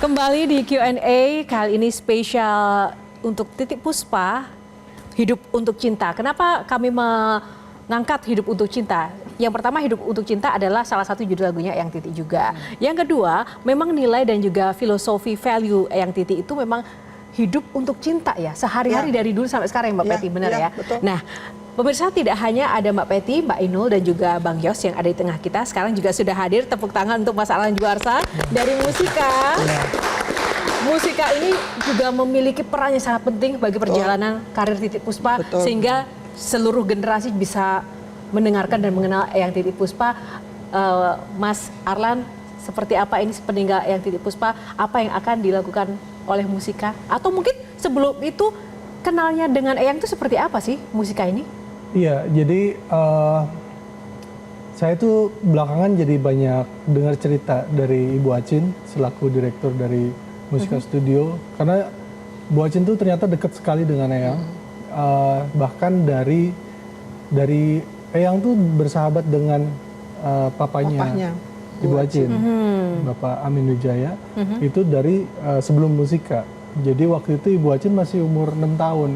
Kembali di Q&A, kali ini spesial untuk Titiek Puspa, Hidup untuk Cinta. Kenapa kami mengangkat Hidup untuk Cinta? Yang pertama, Hidup untuk Cinta adalah salah satu judul lagunya Eyang Titik juga. Yang kedua, memang nilai dan juga filosofi value Eyang Titik itu memang hidup untuk cinta ya, sehari-hari dari dulu sampai sekarang Mbak Peti, benar ya? Betul. Nah, pemirsa, tidak hanya ada Mbak Peti, Mbak Inul dan juga Bang Yos yang ada di tengah kita. Sekarang juga sudah hadir, tepuk tangan untuk Mas Alan Juarsa dari Musika. Musika ini juga memiliki peran yang sangat penting bagi perjalanan karir Titiek Puspa. Sehingga seluruh generasi bisa mendengarkan dan mengenal Eyang Titik Puspa. Mas Arlan, seperti apa ini peninggal Eyang Titik Puspa? Apa yang akan dilakukan oleh Musika? Atau mungkin sebelum itu kenalnya dengan Eyang itu seperti apa sih Musika ini? Iya, jadi saya tuh belakangan jadi banyak dengar cerita dari Ibu Acin selaku direktur dari Musika Studio, karena Bu Acin tuh ternyata dekat sekali dengan Eyang. Bahkan dari Eyang tuh bersahabat dengan papanya Ibu Acin, Bapak Amin Wijaya, itu dari sebelum Musika. Jadi waktu itu Ibu Acin masih umur 6 tahun.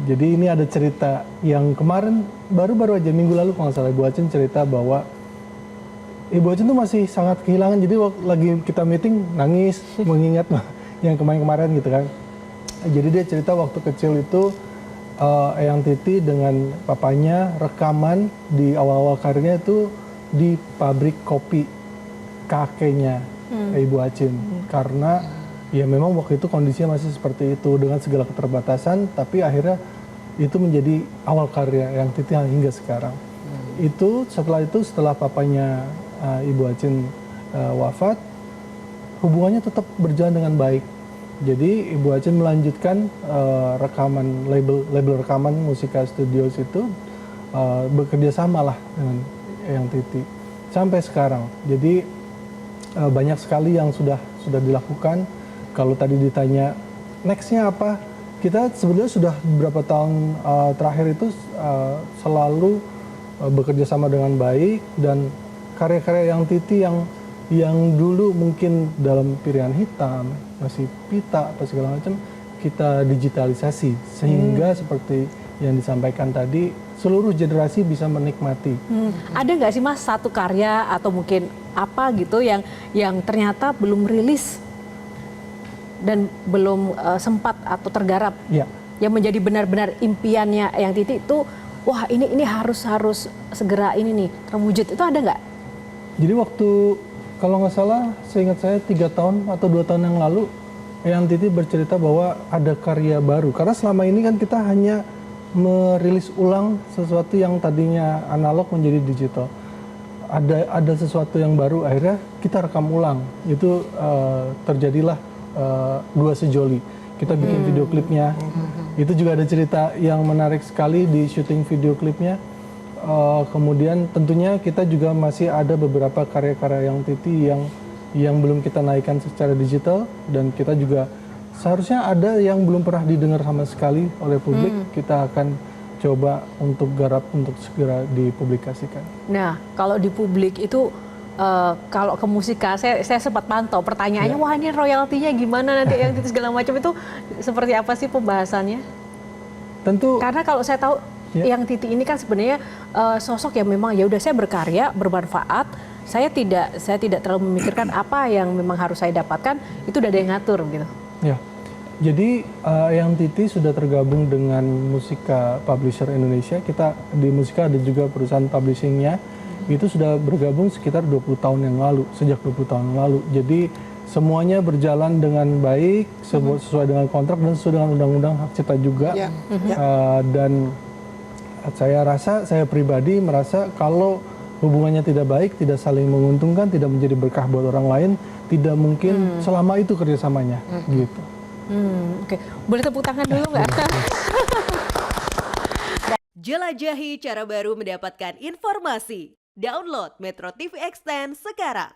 Jadi ini ada cerita yang kemarin baru-baru aja minggu lalu kalau nggak salah Ibu Acin cerita bahwa Ibu Acin tuh masih sangat kehilangan. Jadi waktu lagi kita meeting nangis mengingat yang kemarin-kemarin gitu kan. Jadi dia cerita waktu kecil itu Eyang Titik dengan papanya rekaman di awal-awal karirnya itu di pabrik kopi kakeknya Ibu Acin. Karena ya memang waktu itu kondisinya masih seperti itu dengan segala keterbatasan, tapi akhirnya itu menjadi awal karya Eyang Titik hingga sekarang. Setelah papanya Ibu Acin wafat, hubungannya tetap berjalan dengan baik. Jadi Ibu Acin melanjutkan rekaman label rekaman Musika Studios itu bekerja sama lah dengan Eyang Titik sampai sekarang. Jadi banyak sekali yang sudah dilakukan. Kalau tadi ditanya nextnya apa, kita sebenarnya sudah beberapa tahun terakhir itu selalu bekerja sama dengan baik, dan karya-karya Eyang Titik yang dulu mungkin dalam piringan hitam, masih pita apa segala macam, kita digitalisasi sehingga seperti yang disampaikan tadi seluruh generasi bisa menikmati. Ada nggak sih Mas satu karya atau mungkin apa gitu yang ternyata belum rilis dan belum sempat atau tergarap, yang menjadi benar-benar impiannya Eyang Titik itu, wah ini harus segera ini nih terwujud, itu ada nggak? Jadi waktu kalau nggak salah, seingat saya 3 tahun atau 2 tahun yang lalu, Eyang Titik bercerita bahwa ada karya baru. Karena selama ini kan kita hanya merilis ulang sesuatu yang tadinya analog menjadi digital. Ada sesuatu yang baru, akhirnya kita rekam ulang. Itu terjadilah Dua Sejoli. Kita bikin video klipnya. Itu juga ada cerita yang menarik sekali di syuting video klipnya. Kemudian tentunya kita juga masih ada beberapa karya-karya Eyang Titik yang belum kita naikkan secara digital, dan kita juga seharusnya ada yang belum pernah didengar sama sekali oleh publik. Kita akan coba untuk garap untuk segera dipublikasikan. Nah, kalau di publik itu kalau ke Musika, saya sempat pantau pertanyaannya, wah ini royaltinya gimana nanti Eyang Titik segala macam, itu seperti apa sih pembahasannya? Tentu. Karena kalau saya tahu Eyang Titik ini kan sebenarnya sosok yang memang ya udah saya berkarya, bermanfaat, saya tidak terlalu memikirkan apa yang memang harus saya dapatkan, itu udah ada yang ngatur gitu. Ya, jadi Eyang Titik sudah tergabung dengan Musika Publisher Indonesia. Kita di Musika ada juga perusahaan publishingnya. Itu sudah bergabung sekitar 20 tahun yang lalu, sejak 20 tahun yang lalu. Jadi semuanya berjalan dengan baik, sesuai dengan kontrak dan sesuai dengan undang-undang hak cipta juga. Dan saya pribadi merasa kalau hubungannya tidak baik, tidak saling menguntungkan, tidak menjadi berkah buat orang lain, tidak mungkin selama itu kerjasamanya. Gitu. Oke. Boleh tepuk tangan dulu nggak? Jelajahi cara baru mendapatkan informasi. Download Metro TV Extend sekarang.